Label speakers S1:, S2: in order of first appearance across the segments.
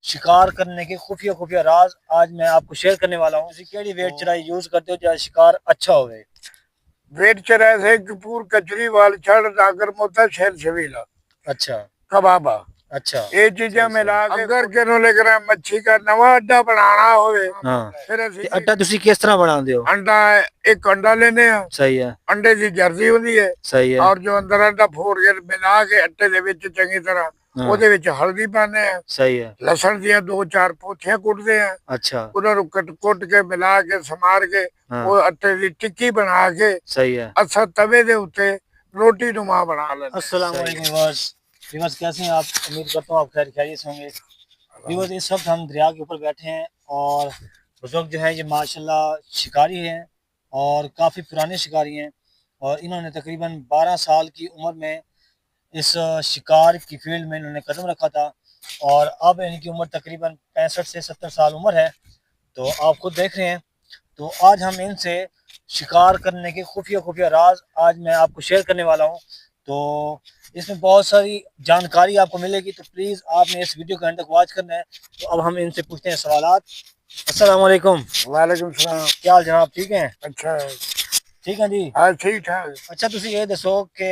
S1: शिकार करने के खुफिया खुफिया राज आज मैं आपको शेयर करने वाला हूँ। इसी केड़ी वेट चराई यूज करते हो जो शिकार अच्छा होवे।
S2: वेट चराए थे कपूर कचरी वाल छड़ नागर मोता शहर छबीला
S1: अच्छा
S2: कबाबा
S1: अच्छा।
S2: ये चीजा मिला के अगर किनो लेकर मच्छी का नवा अड्डा बनाना होवे
S1: हाँ
S2: फिर
S1: ते अड्डा तुसी किस तरह बनाते हो?
S2: अंडा एक अंडा लेने हैं।
S1: सही है।
S2: अंडे की जर्सी होती है
S1: सही है।
S2: और जो अंदर अंडा फोड़ के मिला के आटे दे विच चंगी तरह
S1: हाँ।
S2: ਉਹਦੇ ਵਿੱਚ हल्दी पाने हैं।
S1: सही है।
S2: लसन दिया 2-4 पोथियां कुटते हैं।
S1: अच्छा
S2: उन्होंने कुट के मिला के समार के
S1: हाँ।
S2: वो आटे की टिक्की बना के
S1: सही है।
S2: अच्छा तवे दे उत्ते रोटी नुमा बना लेते।
S1: अस्सलाम वालेकुम व्यूअर्स कैसे हैं आप? उम्मीद करता हूँ आप खैरियत से होंगे। व्यूअर्स इस वक्त हम दरिया के ऊपर बैठे हैं और बुजुर्ग जो है ये माशाल्लाह शिकारी हैं और काफ़ी पुराने शिकारी हैं और इन्होंने तकरीबन 12 साल की उम्र में इस शिकार की फील्ड में इन्होंने कदम रखा था और अब इनकी उम्र तकरीबन 65 से 70 साल उम्र है। तो आप खुद देख रहे हैं। तो आज हम इनसे शिकार करने के खुफिया खुफिया राज आज मैं आपको शेयर करने वाला हूं। तो इसमें बहुत सारी जानकारी आपको मिलेगी, तो प्लीज़ आपने इस वीडियो को अंत तक वॉच करना है। तो अब हम इनसे पूछते हैं सवालात। अस्सलाम वालेकुम।
S2: वालेकुम सलाम।
S1: क्या हाल जनाब, ठीक हैं?
S2: अच्छा
S1: ठीक है जी।
S2: हाँ ठीक ठाक।
S1: अच्छा तुसी ये दसो कि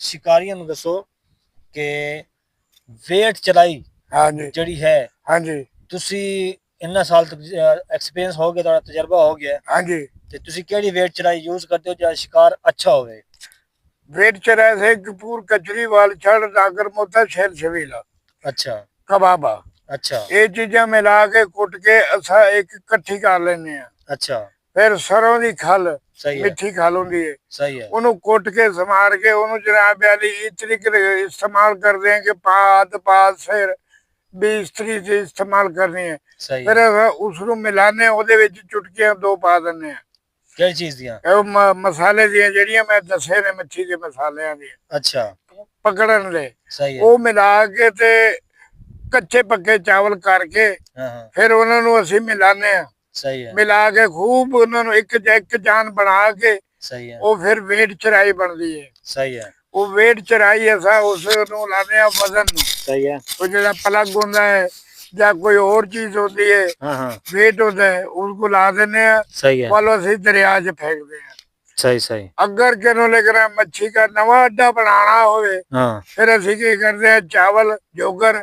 S1: शिकारियों ਨੂੰ दसो कि वेट चलाई
S2: हाँ जी
S1: जड़ी है
S2: हाँ जी
S1: तुसी इन्ना साल तक एक्सपीरियंस हो गया, थोड़ा तजर्बा हो गया
S2: हाँ जी
S1: ते तुसी केड़ी वेट चराई यूज करते हो जो शिकार अच्छा होवे?
S2: वेट चराए थे कपूर कचरी वाल छड़ नागर मोता शहर छबीला
S1: अच्छा
S2: कबाबा
S1: अच्छा
S2: ये चीजा मिला के कुट के असा एक इकट्ठी कर लेने हैं।
S1: अच्छा।
S2: फिर सरों की खल
S1: सही है।
S2: मिठी खल होंगी है
S1: सही है।
S2: ਉਹਨੂੰ ਕੁੱਟ ਕੇ ਸਮਾਰ ਕੇ ਉਹਨੂੰ ਜਨਾਬ ਵਾਲੀ ਇਸ ਤਰੀਕੇ इस्तेमाल करते हैं कि पाद पाद सिर भी इस तरीके से इस्तेमाल करनी है।
S1: सही
S2: फिर
S1: है।
S2: उसਨੂੰ मिलाने ਉਹਦੇ ਵਿੱਚ ਚੁਟਕੀਆਂ 2 ਪਾ ਦਿੰਨੇ ਆ।
S1: केड़ी चीज दियां?
S2: ਇਹ ਮਸਾਲੇ ਦੀਆਂ ਜਿਹੜੀਆਂ ਮੈਂ ਦੱਸੇ ਨੇ ਮੱਛੀ ਦੇ ਮਸਾਲਿਆਂ ਦੀਆਂ
S1: अच्छा
S2: ਪਕੜਨ ਦੇ
S1: सही है।
S2: ਉਹ ਮਿਲਾ ਕੇ ਤੇ ਕੱਚੇ ਪੱਕੇ ਚਾਵਲ ਕਰਕੇ
S1: हाँ हाँ
S2: ਫਿਰ ਉਹਨਾਂ ਨੂੰ ਅਸੀਂ ਮਿਲਾਨੇ ਆ।
S1: सही है।
S2: ਮਿਲਾ ਕੇ ਖੂਬ ਉਹਨਾਂ ਨੂੰ ਇੱਕ ਜਾਨ ਬਣਾ ਕੇ
S1: सही है।
S2: ਉਹ ਫਿਰ ਵੇਟ ਚਰਾਈ ਬਣਦੀ ਹੈ।
S1: सही है।
S2: ਉਹ ਵੇਟ ਚਰਾਈ ਅਸਾਂ ਉਸ ਨੂੰ ਲਾਦੇ ਆ ਵਜ਼ਨ ਨੂੰ।
S1: सही है।
S2: ਉਹ ਜਿਹੜਾ ਪਲੱਗ ਹੁੰਦਾ ਹੈ ਜਾਂ ਕੋਈ ਹੋਰ ਚੀਜ਼ ਹੁੰਦੀ ਹੈ
S1: हाँ हाँ
S2: वेट होता है उसको ला देने हैं।
S1: सही है।
S2: वालों से दरिया च फेंकते हैं।
S1: सही सही।
S2: अगर किनो लेकर मच्छी का नवा अड्डा बनाना होवे
S1: हाँ
S2: फिर असि की करते हैं चावल जोगर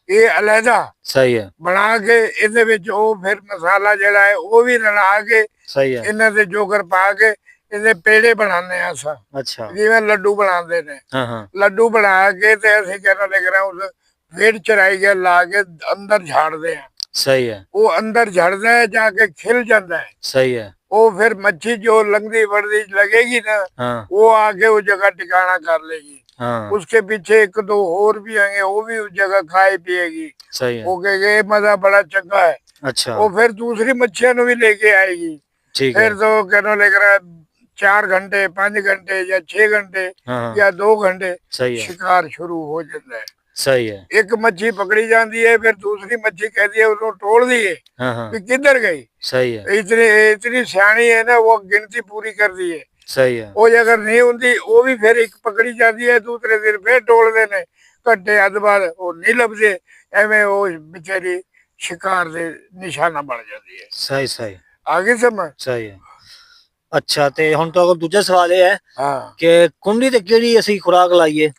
S2: ये अलहदा
S1: सही है।
S2: बना के ਇਹਦੇ ਵਿੱਚ ਉਹ ਫਿਰ ਮਸਾਲਾ ਜਿਹੜਾ ਹੈ ਉਹ ਵੀ ਰਲਾ ਕੇ
S1: सही है।
S2: ਇਹਨਾਂ ਦੇ ਜੋਗਰ ਪਾ ਕੇ ਇਹਦੇ ਪੇੜੇ ਬਣਾਉਂਦੇ ਆ ਅਸਾਂ
S1: अच्छा
S2: ਜਿਵੇਂ ਲੱਡੂ ਬਣਾਉਂਦੇ ਨੇ।
S1: हाँ हाँ
S2: ਲੱਡੂ ਬਣਾ ਕੇ ਤੇ ਅਸੀਂ ਕਿਹਨਾਂ ਲਿਖ ਉਸ ਵੇਟ ਚਰਾਈ ਕੇ ਲਾ ਕੇ ਅੰਦਰ ਝਾੜਦੇ ਆ।
S1: सही है।
S2: ਉਹ ਅੰਦਰ ਝੜਦਾ ਹੈ ਜਾके ਖਿਲ ਜਾਂਦਾ है।
S1: सही है।
S2: वो फिर मच्छी जो लंगदी बढ़ती लगेगी ना
S1: हाँ
S2: वो आके उस जगह ठिकाना कर लेगी।
S1: हाँ
S2: उसके पीछे 1-2 और भी आएंगे वो भी उस जगह खाए पिएगी।
S1: सही है।
S2: वो कहेगा ये मजा बड़ा चंगा है।
S1: अच्छा
S2: वो फिर दूसरी मच्छियों को भी लेके आएगी।
S1: ठीक है।
S2: फिर तो कहना लेकर 4 घंटे 5 घंटे या 6 घंटे
S1: हाँ हाँ
S2: या 2 घंटे
S1: सही है।
S2: शिकार शुरू हो जाता है।
S1: सही है।
S2: एक मच्छी पकड़ी जाती है फिर दूसरी मच्छी कहती है उसको तोड़ दिए
S1: हाँ हाँ
S2: कि किधर गई।
S1: सही है।
S2: इतनी इतनी सियाणी है ना वो गिनती पूरी कर दी है।
S1: सही है।
S2: वो अगर नहीं होती वो भी फिर एक पकड़ी जाती है दूसरे दिन फिर टोल देने घंटे अध बाद वो नहीं लभदे एवं वो बेचारी शिकार दे निशाना बन जाती है।
S1: सही सही।
S2: आगे समझ
S1: सही है। अच्छा ते हुन तो अगर दूजा सवाल ये है
S2: हाँ
S1: कि कुंडी ते केड़ी असि खुराक लाइए?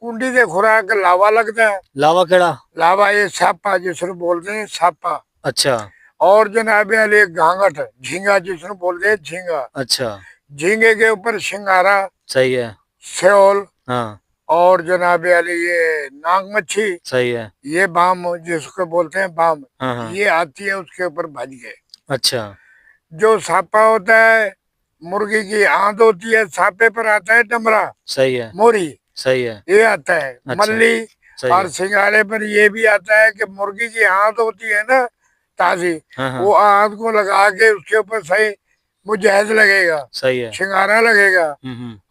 S2: कुंडी से खुराक लावा लगता है।
S1: लावा केड़ा?
S2: लावा ये सापा जिसको बोलते हैं सापा।
S1: अच्छा
S2: और जनाब वाले घांगट झींगा जिसको बोलते हैं झींगा।
S1: अच्छा
S2: झींगे के ऊपर सिंगारा
S1: सही है।
S2: सेओल
S1: हाँ
S2: और जनाब वाली ये नाग मच्छी
S1: सही है।
S2: ये बाम जिसको बोलते हैं बाम
S1: हाँ हाँ
S2: ये आती है उसके ऊपर भज गए।
S1: अच्छा
S2: जो सापा होता है मुर्गी की आंत होती है सापे पर आता है डमरा
S1: सही है।
S2: मोरी
S1: सही है।
S2: ये आता है।
S1: अच्छा,
S2: मल्ली
S1: सही
S2: और
S1: है।
S2: सिंगारे पर ये भी आता है कि मुर्गी की आंत होती है ना ताजी
S1: हाँ हाँ
S2: वो आंत को लगा के उसके ऊपर सही मुजाहिद लगेगा
S1: सही है।
S2: सिंगारा लगेगा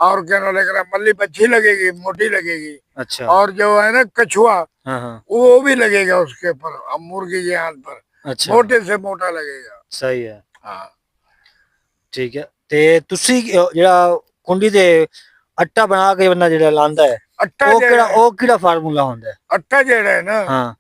S2: और क्या लगेगा मल्ली बच्ची लगेगी मोटी लगेगी।
S1: अच्छा
S2: और जो है ना कछुआ
S1: हाँ हाँ
S2: वो भी लगेगा उसके ऊपर मुर्गी की आंत पर
S1: अच्छा
S2: मोटे से मोटा लगेगा।
S1: सही है।
S2: हाँ
S1: ठीक है ते तुसी जेड़ा कुंडी ते आटा बना के बंदा जेड़ा लांदा है
S2: अट्टा
S1: ਉਹ
S2: जेड़ा
S1: ਕਿਹੜਾ ਫਾਰਮੂਲਾ ਹੁੰਦਾ ਹੈ?
S2: अट्टा जेड़ा है ना
S1: ਹਾਂ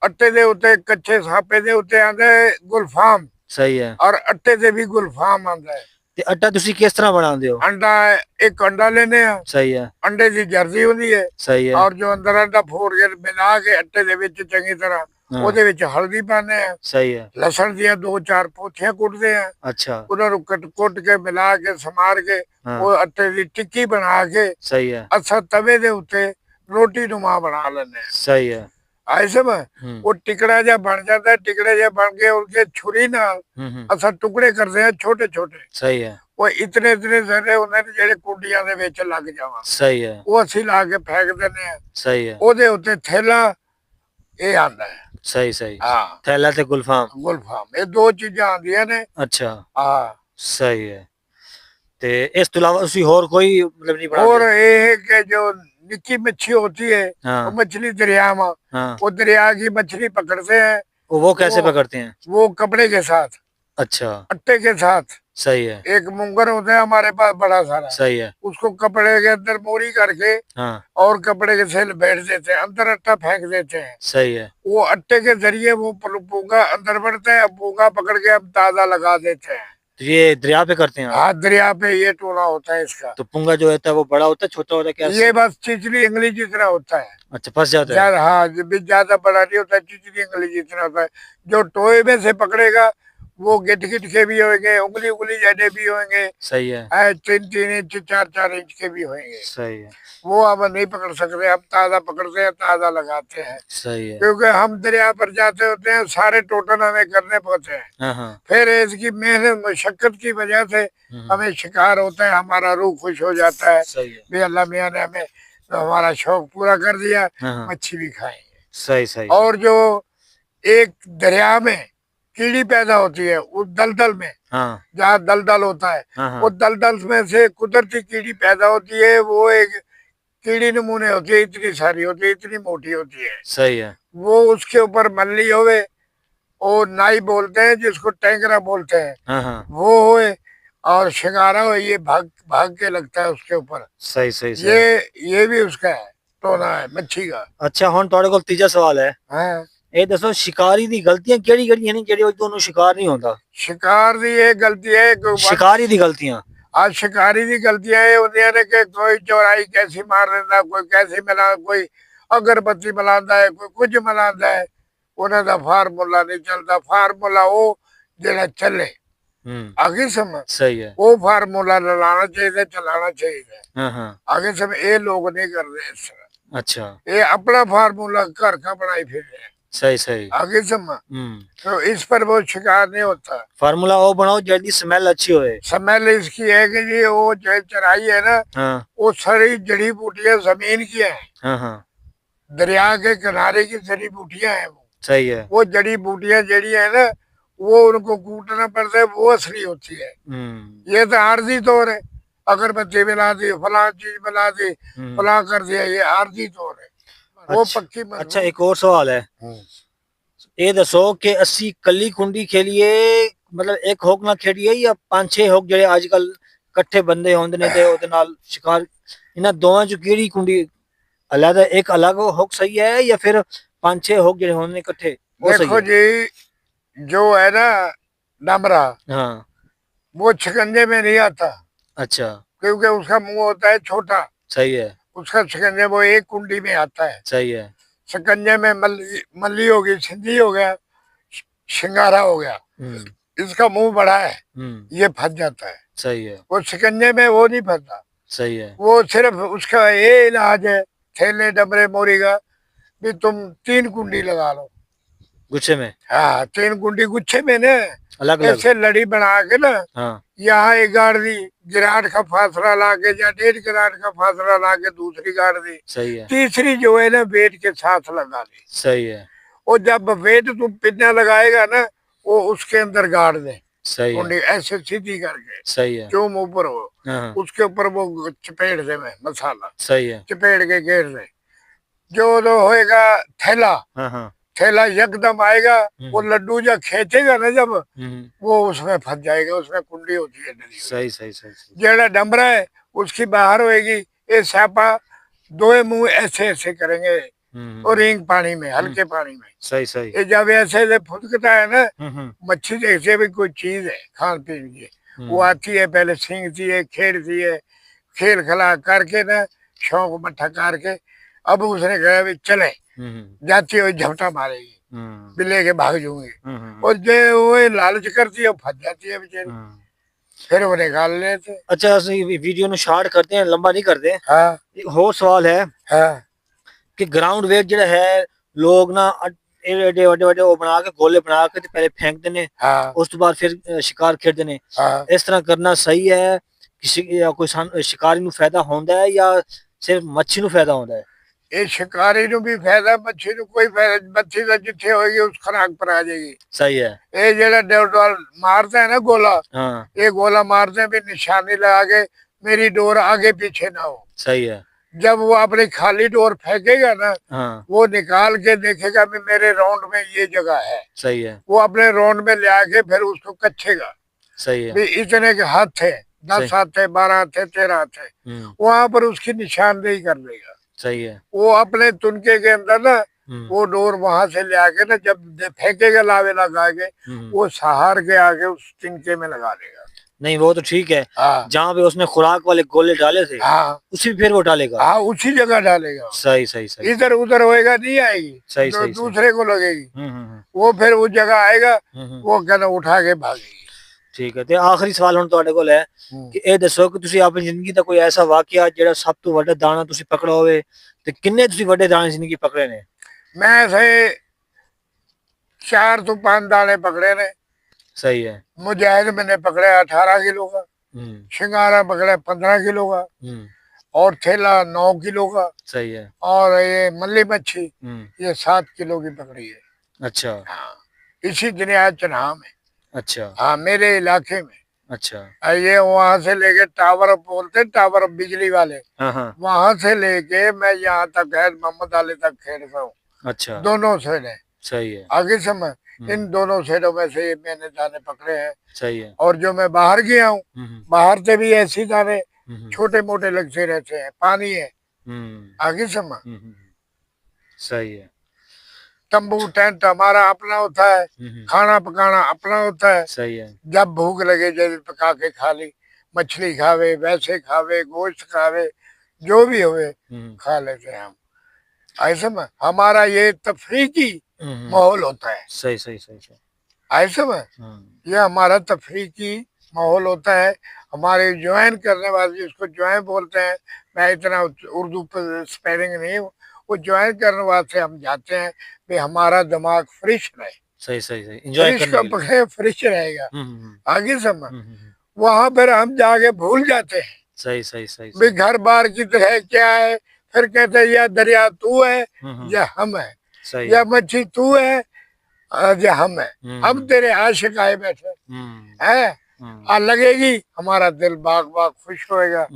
S2: अट्टे दे उत्ते कच्चे सापे दे उत्ते आंदा है गुलफाम,
S1: सही है।
S2: और अट्टे दे भी गुलफाम आंदा है।
S1: ते आटा तुसी किस तरह बनाते हो?
S2: अंडा, एक अंडा लेने हैं,
S1: सही है।
S2: अंडे की जर्दी होती है,
S1: सही है।
S2: और जो अंदर अंडा फोड़ के मिला के अट्टे दे विच चंगी तरह
S1: हाँ।
S2: ਉਹਦੇ ਵਿੱਚ हल्दी पाने हैं,
S1: सही है।
S2: लसन दियां 2-4 पोथियां कुटते हैं,
S1: अच्छा।
S2: उन्होंने कुट के मिला के समार के
S1: हाँ।
S2: वो अट्टे की टिक्की बना के
S1: सही है।
S2: असा तवे दे उत्ते रोटी नुमा बना लेने हैं।
S1: सही है।
S2: आए सब वो टिकड़ा जा बन जाता है, टिकड़े जा बन के उनके छुरी नाल असा टुकड़े करते हैं छोटे छोटे।
S1: सही है।
S2: वो इतने इतने सारे उन्हें जेडे कुंडियां दे विच लग जावा।
S1: सही है।
S2: वो असी ला के फेंक देने हैं।
S1: सही है।
S2: ओदे उत्ते थैला ये आंदा है।
S1: सही सही।
S2: हाँ,
S1: थैला ते गुलफाम।
S2: गुलफाम, ये दो चीजा आंदियां ने।
S1: अच्छा।
S2: हाँ,
S1: सही है। ते इस तो अलावा उसी और कोई मतलब नहीं
S2: और
S1: बनाते?
S2: ये है कि जो निक्की मच्छी होती है,
S1: हाँ।
S2: वो मछली दरिया में,
S1: हाँ।
S2: वो दरिया की मछली पकड़ते हैं।
S1: वो कैसे पकड़ते हैं?
S2: वो कपड़े के साथ,
S1: अच्छा।
S2: अट्टे के साथ।
S1: सही है।
S2: एक मुंगर होता है हमारे पास बड़ा सारा,
S1: सही है।
S2: उसको कपड़े के अंदर मोरी करके
S1: हाँ।
S2: और कपड़े के सेल बैठ देते हैं, अंदर अट्टा फेंक देते हैं।
S1: सही है।
S2: वो अट्टे के जरिए वो पूंगा अंदर बढ़ता है, पूंगा पकड़ के हम ताजा लगा देते हैं।
S1: तो ये दरिया पे करते हैं आप?
S2: हाँ, दरिया पे ये टोला होता है इसका।
S1: तो पुंगा जो होता है वो बड़ा होता है छोटा होता है क्या?
S2: ये बस चिचली उंगली जितना होता है।
S1: अच्छा, फंस जाता है।
S2: ज्यादा, हाँ, ज्यादा बड़ा नहीं होता, चिचली उंगली जितना होता है। जो टोए में से पकड़ेगा वो गिट गिट के भी होंगे, उंगली उंगली ज्यादा भी होंगे।
S1: सही है।
S2: 3-3 इंच 4-4 इंच के भी होंगे।
S1: सही है।
S2: वो अब नहीं पकड़ सकते, हम ताजा पकड़ते हैं, ताजा लगाते हैं।
S1: सही है।
S2: क्योंकि हम दरिया पर जाते होते हैं, सारे टोटल हमें करने पड़ते हैं।
S1: हाँ हाँ।
S2: फिर इसकी मेहनत मशक्कत की वजह से हमें शिकार होता है, हमारा रूह खुश हो जाता है।
S1: सही है।
S2: भी अल्लाह मियाँ ने हमें तो हमारा शौक पूरा कर दिया,
S1: हाँ।
S2: मच्छी भी खाएंगे।
S1: सही सही।
S2: और जो एक दरिया में कीड़ी पैदा होती है उस दलदल में,
S1: हाँ।
S2: जहाँ दलदल होता है,
S1: हाँ।
S2: वो दलदल में से कुदरती कीड़ी पैदा होती है। वो एक कीड़ी नमूने होती है, इतनी सारी होती है, इतनी मोटी होती है।
S1: सही है।
S2: वो उसके ऊपर मल्ली होवे, और नाई बोलते हैं जिसको टैंकरा बोलते हैं,
S1: हाँ हाँ।
S2: वो होए, और शिकारा हो, ये भाग भाग के लगता है उसके ऊपर।
S1: सही सही सही।
S2: ये भी उसका है, टोना है मच्छी का।
S1: अच्छा, हुन तुहाडे कोल तीजा सवाल है।
S2: हाँ,
S1: ਇਹ ਦੱਸੋ शिकारी दी गलतियां केड़ी केड़ी ने जेड़ी दोनों शिकार नहीं होता?
S2: शिकार दी ये गलती है कि
S1: शिकारी दी गलतियां।
S2: आज शिकारी दी गलतियां ये होंदियां ने कि कोई चौराई कैसी मार देता, कोई कैसी मिला, कोई अगरबत्ती मिलाता है, कोई कुछ मिलाता है। उन्हें दा फार्मूला नहीं चलता। फार्मूला वो जेड़ा चले आगे समय,
S1: सही है।
S2: वो फार्मूला लाना चाहिए, चलाना चाहिए।
S1: हाँ हाँ।
S2: आगे समय ये लोग नहीं कर रहे इस तरह।
S1: अच्छा।
S2: ये अपना फार्मूला घर का बनाई फिर रहे हैं।
S1: सही सही।
S2: आगे समय तो इस पर वो शिकार नहीं होता।
S1: फार्मूला वो बनाओ जल्दी स्मेल अच्छी होए।
S2: स्मेल इसकी है कि जी वो जो चराई है ना,
S1: हाँ।
S2: वो सारी जड़ी बूटियां जमीन की है।
S1: हाँ हाँ।
S2: दरिया के किनारे की जड़ी बूटियां हैं।
S1: सही है।
S2: वो जड़ी बूटियां जड़ी है ना, वो उनको कूटना पड़ता है, वो असली होती है। ये तो आर्जी तौर है, अगरबत्ती मिला दी, फला चीज मिला दी, फला कर दिया, ये आर्जी तौर है। वो पक्की।
S1: अच्छा, एक और सवाल है। ये दसो कि अस्सी कली कुंडी खेलिए मतलब एक होक ना खेड़िए या 5-6 होक जेडे आजकल इकट्ठे बंदे होंदे ने ते ओदे नाल शिकार, इना दोवां चों केड़ी कुंडी अलग, एक अलग होक सही है या फिर 5-6 होक जेडे होंदे इकट्ठे वो सही है?
S2: देखो जी, जो है ना डमरा,
S1: हाँ।
S2: वो शिकंजे में नहीं आता।
S1: अच्छा।
S2: क्योंकि उसका मुंह होता है छोटा।
S1: सही है।
S2: उसका शिकंजे वो एक कुंडी में आता है।
S1: सही है।
S2: शिकंजे में मल्ली होगी, सिंधी हो गया, शिंगारा हो गया। इसका मुंह बड़ा है, ये फंस जाता है।
S1: सही है।
S2: वो शिकंजे में वो नहीं फंसता।
S1: सही है।
S2: वो सिर्फ उसका ये इलाज है थैले डबरे मोरी का, भी तुम 3 कुंडी लगा लो
S1: गुच्छे में।
S2: हाँ, 3 कुंडी गुच्छे में ना,
S1: अलग अलग
S2: ऐसे लड़ी बना के ना।
S1: हाँ।
S2: यहाँ एक गाड़ दी, गिराट का फासला ला के, या 1.5 गिराट का फासला ला के दूसरी गाड़ दी।
S1: सही है।
S2: तीसरी जो है ना वेट के साथ लगा दी।
S1: सही है।
S2: और जब वेट तुम पिन्ना लगाएगा ना, वो उसके अंदर गाड़ दे।
S1: सही है।
S2: ऐसे सीधी करके।
S1: सही है।
S2: जो ऊपर हो,
S1: हाँ।
S2: उसके ऊपर वो चपेट दे में मसाला।
S1: सही है।
S2: चपेट के घेर दे। जो तो होएगा थैला,
S1: हाँ हाँ।
S2: थैला यकदम आएगा, वो लड्डू जब खींचेगा ना, जब वो उसमें फंस जाएगा, उसमें कुंडी होती है डली।
S1: सही सही सही।
S2: जेड़ा डमरा है उसकी बाहर होएगी, ये स्यापा 2 मुंह ऐसे ऐसे करेंगे, और रिंग पानी में, हल्के पानी में।
S1: सही सही।
S2: ये जब ऐसे फुदकता है ना,
S1: हम्म।
S2: मच्छी जैसे भी कोई चीज है खान पीन की, वो आती है, पहले सींगती है, खेलती है, खेल खिला करके ना शौक मट्ठा करके, अब उसने कहा भी चले, जाती है झपटा मारेगी, बिल्ले के भाग जाऊंगी, और जो वो लालच करती है फंस जाती है बेचारी, फिर वो निकाल लेते।
S1: अच्छा, वीडियो नु शार्ट करते हैं, लंबा नहीं करते।
S2: हाँ।
S1: एक और सवाल है कि ग्राउंड वेट जो है लोग ना एडे वड्डे वड्डे वो बना के गोले बना के पहले फेंक देने, उस बाद फिर शिकार खेड देने, इस तरह करना सही है? किसी या कोई शिकारी नु फायदा होंदा है या सिर्फ मच्छी नु फायदा होंदा है?
S2: ये शिकारी नु भी फायदा, मच्छी नु कोई फायदा, मच्छी तो जिथे होगी उस खुराक पर आ जाएगी। सही है। ये जेड़ा डोर मारते है ना गोला, ये गोला मारते हैं भी निशानी लगा के मेरी डोर आगे पीछे ना हो। सही है। जब वो अपनी खाली डोर फेंकेगा ना, वो निकाल के देखेगा भी मेरे राउंड में ये जगह है। सही है। वो अपने राउंड में ले आके फिर उसको कच्छेगा। सही है। भी इतने के हाथ थे, 10 हाथ थे, 12 हाथ थे, 13 हाथ थे, वहां पर उसकी निशानदेही कर देगा। सही है। वो अपने तुनके के अंदर ना वो डोर वहां से ले आके ना जब फेंकेगा लावे लगा के, वो सहार के आगे उस तिनके में लगा देगा। नहीं वो तो ठीक है, जहाँ पे उसने खुराक वाले गोले डाले थे, उसी फिर वो डालेगा। हाँ, उसी जगह डालेगा। सही सही सही। इधर उधर होएगा नहीं आएगी। सही सही। दूसरे को लगेगी, वो फिर उस जगह आएगा, वो कहना उठा के भागेगी। ठीक है। ते आखिरी सवाल हुण तुहाडे कोल है कि ए दसो कि तुसी अपनी जिंदगी दा कोई ऐसा वाकया जेड़ा सब तो वड्डा दाना तुसी पकड़ा होवे, ते किन्ने तुसी वड्डे दाने जिंदगी पकड़े ने? मैं से 4 तो 5 दाने पकड़े ने। सही है। मुजाहिद मैंने पकड़े 18 किलो का, शिंगारा पकड़े 15 किलो का, और थैला 9 किलो का। सही है। और ये मल्ली मच्छी ये 7 किलो की पकड़ी है। अच्छा। हाँ, इसी दरिया चन्हा में। अच्छा। हाँ, मेरे इलाके में। अच्छा। ये वहाँ से लेके टावर बोलते, टावर बिजली वाले, वहाँ से लेके मैं यहाँ तक है मोहम्मद अली तक खेलता हूँ। अच्छा। दोनों साइड है। सही है। आगे समय इन दोनों साइडों में से मैंने दाने पकड़े हैं। सही है। और जो मैं बाहर गया हूँ, बाहर से भी ऐसी दाने छोटे मोटे लगते रहते हैं, पानी है आगे समय। सही है। तंबू टेंट हमारा अपना होता है, खाना पकाना अपना होता है। सही है। जब भूख लगे जल्दी पका के खा ली, मछली खावे, वैसे खावे, गोश्त खावे, जो भी हुए खा लेते हैं हम। ऐसे में हमारा ये तफरीकी माहौल होता है। सही सही सही सही। ऐसे में ये हमारा तफरीकी माहौल होता है। हमारे ज्वाइन करने वाले जिसको ज्वाइन बोलते हैं, मैं इतना उर्दू पर स्पेलिंग नहीं हूँ, वो ज्वाइन करने वास्ते हम जाते हैं भी हमारा दिमाग फ्रेश रहे। सही सही सही। एंजॉय करने के लिए फ्रेश रहेगा। आगे समय वहां पर हम जाके भूल जाते हैं। सही सही सही। भी घर बार की तरह क्या है, फिर कहते हैं या दरिया तू है या हम है, या मच्छी तू है या हम है, हम तेरे आशिक आए बैठे है। लगेगी हमारा दिल बाग बाग खुश होएगा,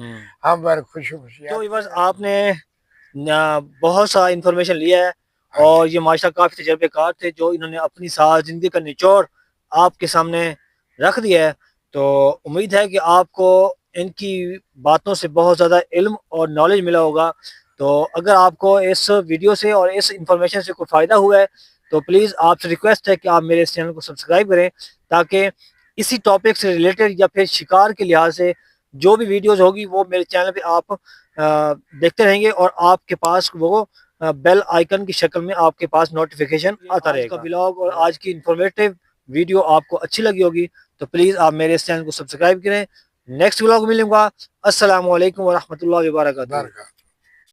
S2: हम पर खुशी खुशी। तो बस आपने बहुत सा इंफॉर्मेशन लिया है, और ये माशाल्लाह काफी तजर्बेकार थे जो इन्होंने अपनी सारी जिंदगी का निचोड़ आपके सामने रख दिया है। तो उम्मीद है कि आपको इनकी बातों से बहुत ज़्यादा इल्म और नॉलेज मिला होगा। तो अगर आपको इस वीडियो से और इस इंफॉर्मेशन से कोई फ़ायदा हुआ है तो प्लीज़ आपसे रिक्वेस्ट है कि आप मेरे इस चैनल को सब्सक्राइब करें, ताकि इसी टॉपिक से रिलेटेड या फिर शिकार के लिहाज से जो भी वीडियोज़ होगी वो मेरे चैनल पे आप देखते रहेंगे, और आपके पास वो बेल आइकन की शक्ल में आपके पास नोटिफिकेशन आता रहेगा। ब्लॉग और आज की इंफॉर्मेटिव वीडियो आपको अच्छी लगी होगी तो प्लीज़ आप मेरे इस चैनल को सब्सक्राइब करें। नेक्स्ट ब्लॉग मिलूंगा। अस्सलाम वालेकुम व रहमतुल्लाहि व बरकातहू।